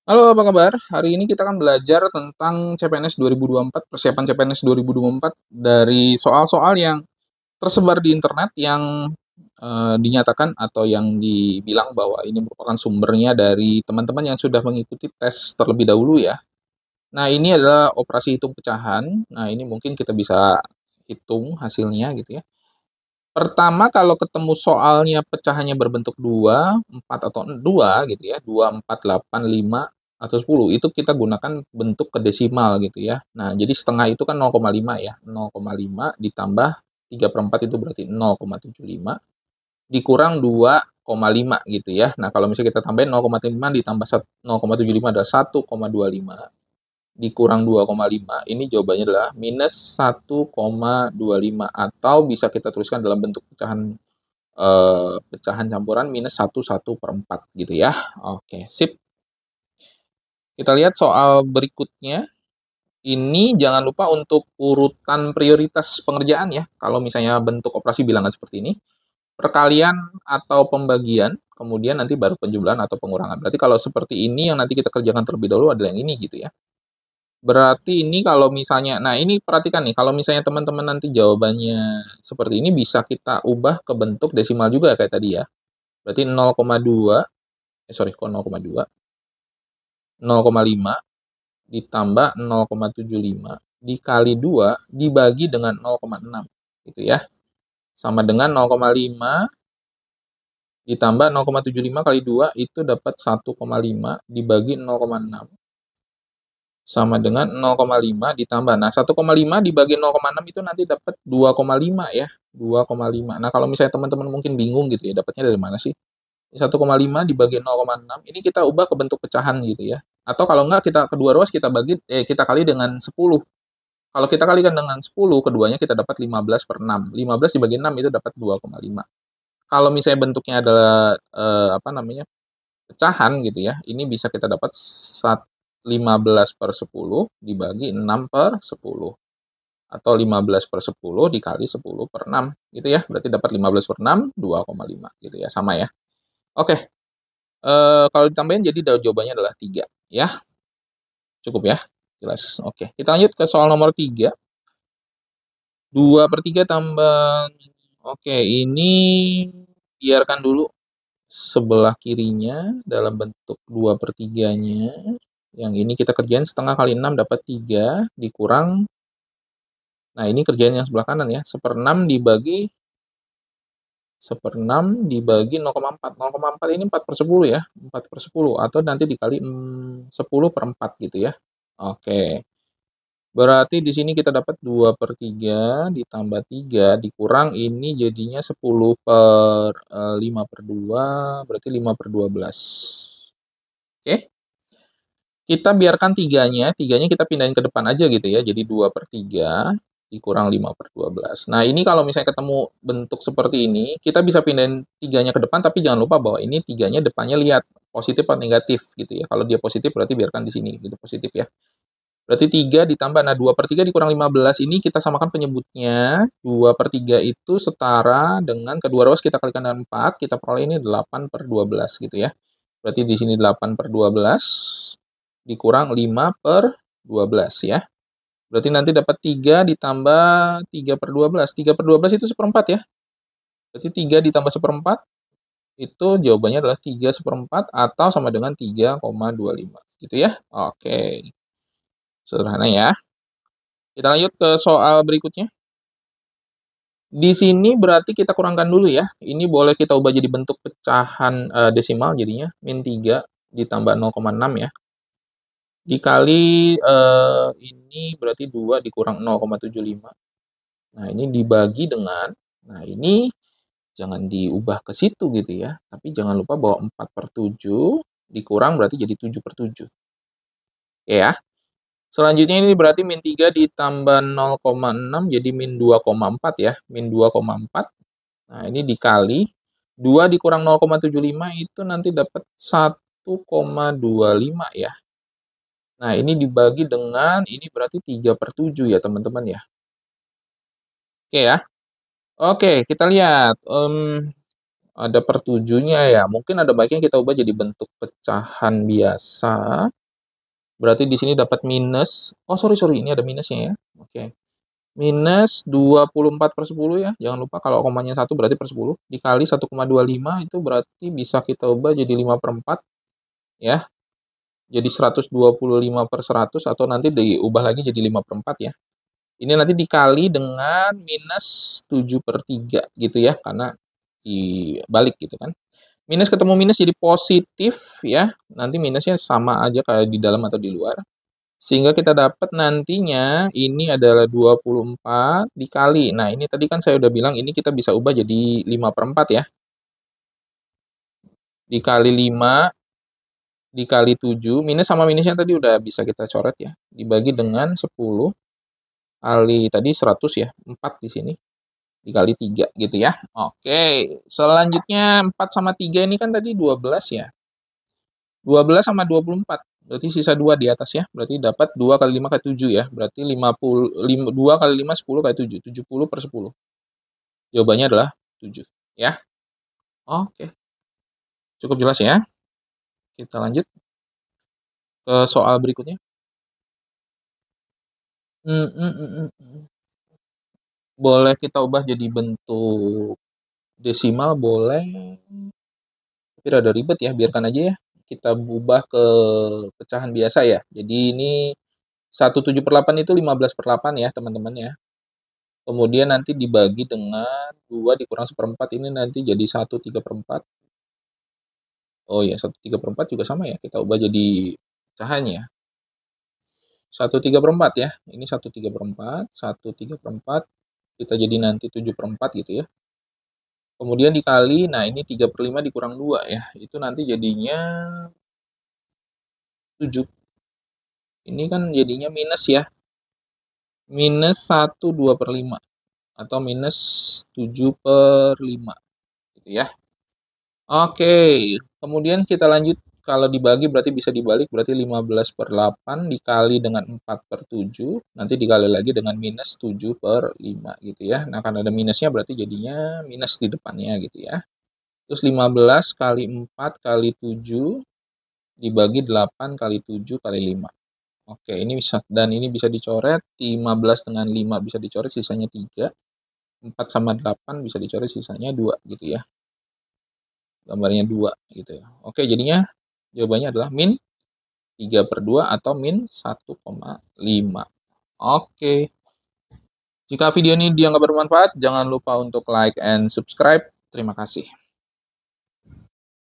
Halo, apa kabar? Hari ini kita akan belajar tentang CPNS 2024, persiapan CPNS 2024 dari soal-soal yang tersebar di internet yang dinyatakan atau yang dibilang bahwa ini merupakan sumbernya dari teman-teman yang sudah mengikuti tes terlebih dahulu ya. Nah, ini adalah operasi hitung pecahan. Nah, ini mungkin kita bisa hitung hasilnya gitu ya. Pertama, kalau ketemu soalnya pecahannya berbentuk 2, 4 atau 2 gitu ya, 2, 4, 8, 5, atau 10, itu kita gunakan bentuk ke desimal gitu ya. Nah, jadi setengah itu kan 0,5 ya, 0,5 ditambah 3/4 itu berarti 0,75, dikurang 2,5 gitu ya. Nah, kalau misalnya kita tambahin 0,5 ditambah 0,75 adalah 1,25 dikurang 2,5, ini jawabannya adalah minus 1,25 atau bisa kita tuliskan dalam bentuk pecahan campuran minus 1/4 gitu ya. Oke, sip. Kita lihat soal berikutnya. Ini jangan lupa untuk urutan prioritas pengerjaan ya. Kalau misalnya bentuk operasi bilangan seperti ini, perkalian atau pembagian, kemudian nanti baru penjumlahan atau pengurangan. Berarti kalau seperti ini yang nanti kita kerjakan terlebih dahulu adalah yang ini gitu ya. Berarti ini kalau misalnya, nah ini perhatikan nih, kalau misalnya teman-teman nanti jawabannya seperti ini bisa kita ubah ke bentuk desimal juga kayak tadi ya. Berarti 0,2, sorry kok 0,2, 0,5 ditambah 0,75 dikali 2 dibagi dengan 0,6 gitu ya. Sama dengan 0,5 ditambah 0,75 kali 2 itu dapat 1,5 dibagi 0,6 sama dengan 0,5 ditambah. Nah, 1,5 dibagi 0,6 itu nanti dapat 2,5 ya. 2,5. Nah, kalau misalnya teman-teman mungkin bingung gitu ya, dapatnya dari mana sih? 1,5 dibagi 0,6 ini kita ubah ke bentuk pecahan gitu ya. Atau kalau enggak kita kedua ruas kita kali dengan 10. Kalau kita kalikan dengan 10, keduanya kita dapat 15/6. 15 dibagi 6 itu dapat 2,5. Kalau misalnya bentuknya adalah apa namanya? Pecahan gitu ya. Ini bisa kita dapat 15/10 dibagi 6/10 atau 15/10 dikali 10/6 gitu ya. Berarti dapat 15/6 2,5 gitu ya. Sama ya. Oke. Kalau ditambahin jadi jawabannya adalah 3 ya. Cukup ya? Jelas. Oke, kita lanjut ke soal nomor 3. 2/3 tambah, oke, ini biarkan dulu sebelah kirinya dalam bentuk 2/3-nya. Yang ini kita kerjain setengah kali 6 dapat 3 dikurang, nah ini kerjain yang sebelah kanan ya, 1/6 dibagi 0,4. 0,4 ini 4/10 ya, 4/10 atau nanti dikali 10/4 gitu ya. Oke. Berarti di sini kita dapat 2/3 ditambah 3 dikurang ini jadinya 10/5/2 berarti 5/12. Oke. Kita biarkan tiganya kita pindahin ke depan aja gitu ya. Jadi 2/3 dikurang 5/12. Nah, ini kalau misalnya ketemu bentuk seperti ini, kita bisa pindahin tiganya ke depan, tapi jangan lupa bahwa ini tiganya depannya lihat positif atau negatif gitu ya. Kalau dia positif berarti biarkan di sini gitu positif ya. Berarti 3 ditambah, nah 2/3 dikurang 15 ini kita samakan penyebutnya. 2/3 itu setara dengan kedua ruas kita kalikan dengan 4, kita peroleh ini 8/12 gitu ya. Berarti di sini 8/12 dikurang 5/12 ya. Berarti nanti dapat 3 ditambah 3/12. 3/12 itu 1/4 ya. Berarti 3 ditambah 1/4 itu jawabannya adalah 3/4 atau sama dengan 3,25 gitu ya. Oke. Sederhana ya. Kita lanjut ke soal berikutnya. Di sini berarti kita kurangkan dulu ya. Ini boleh kita ubah jadi bentuk pecahan desimal jadinya min 3 ditambah 0,6 ya. Dikali ini berarti 2 dikurang 0,75. Nah, ini dibagi dengan, nah ini jangan diubah ke situ gitu ya. Tapi jangan lupa bahwa 4/7 dikurang berarti jadi 7/7. Oke ya. Selanjutnya ini berarti min 3 ditambah 0,6 jadi min 2,4 ya. Min 2,4. Nah, ini dikali 2 dikurang 0,75 itu nanti dapat 1,25 ya. Nah, ini dibagi dengan ini berarti 3/7 ya, teman-teman ya. Oke ya. Oke, kita lihat. Ada per 7-nya ya. Mungkin ada baiknya kita ubah jadi bentuk pecahan biasa. Berarti di sini dapat minus. Oh, sorry, ini ada minusnya ya. Oke. Minus 24/10 ya. Jangan lupa kalau komanya 1 berarti per 10. Dikali 1,25 itu berarti bisa kita ubah jadi 5/4 ya. Jadi 125/100 atau nanti diubah lagi jadi 5/4 ya. Ini nanti dikali dengan minus 7/3 gitu ya. Karena dibalik gitu kan. Minus ketemu minus jadi positif ya. Nanti minusnya sama aja kayak di dalam atau di luar. Sehingga kita dapat nantinya ini adalah 24 dikali. Nah, ini tadi kan saya udah bilang ini kita bisa ubah jadi 5/4 ya. Dikali 5 dikali 7 minus sama minusnya tadi udah bisa kita coret ya. Dibagi dengan 10 kali tadi 100 ya. 4 di sini. Dikali 3 gitu ya. Oke, selanjutnya 4 sama 3 ini kan tadi 12 ya. 12 sama 24. Berarti sisa 2 di atas ya. Berarti dapat 2 kali 5 kali 7 ya. Berarti 2 kali 5, 10 kali 7. 70/10. Jawabannya adalah 7. Ya. Oke. Cukup jelas ya. Kita lanjut ke soal berikutnya. Boleh kita ubah jadi bentuk desimal, boleh. Tapi rada ribet ya. Biarkan aja ya. Kita ubah ke pecahan biasa ya. Jadi ini 1/7/8 itu 15/8 ya teman-teman ya. Kemudian nanti dibagi dengan 2 dikurang 1/4 ini nanti jadi 1/3/4. Oh ya, 1/3/4 juga sama ya, kita ubah jadi pecahannya. 1/3/4 ya, ini 1/3/4, 1/3/4, kita jadi nanti 7/4 gitu ya. Kemudian dikali, nah ini 3/5 dikurang 2 ya, itu nanti jadinya 7. Ini kan jadinya minus ya, minus 1/2/5 atau minus 7/5 gitu ya. Oke, kemudian kita lanjut. Kalau dibagi berarti bisa dibalik, berarti 15/8 dikali dengan 4/7, nanti dikali lagi dengan minus 7/5 gitu ya. Nah, karena ada minusnya berarti jadinya minus di depannya gitu ya. Terus 15 kali 4 kali 7 dibagi 8 kali 7 kali 5. Oke, ini bisa, dan ini bisa dicoret, 15 dengan 5 bisa dicoret, sisanya 3. 4 sama 8 bisa dicoret, sisanya 2 gitu ya. Gambarnya 2 gitu ya. Oke, jadinya jawabannya adalah min 3/2 atau min 1,5. Oke. Jika video ini dianggap bermanfaat, jangan lupa untuk like and subscribe. Terima kasih.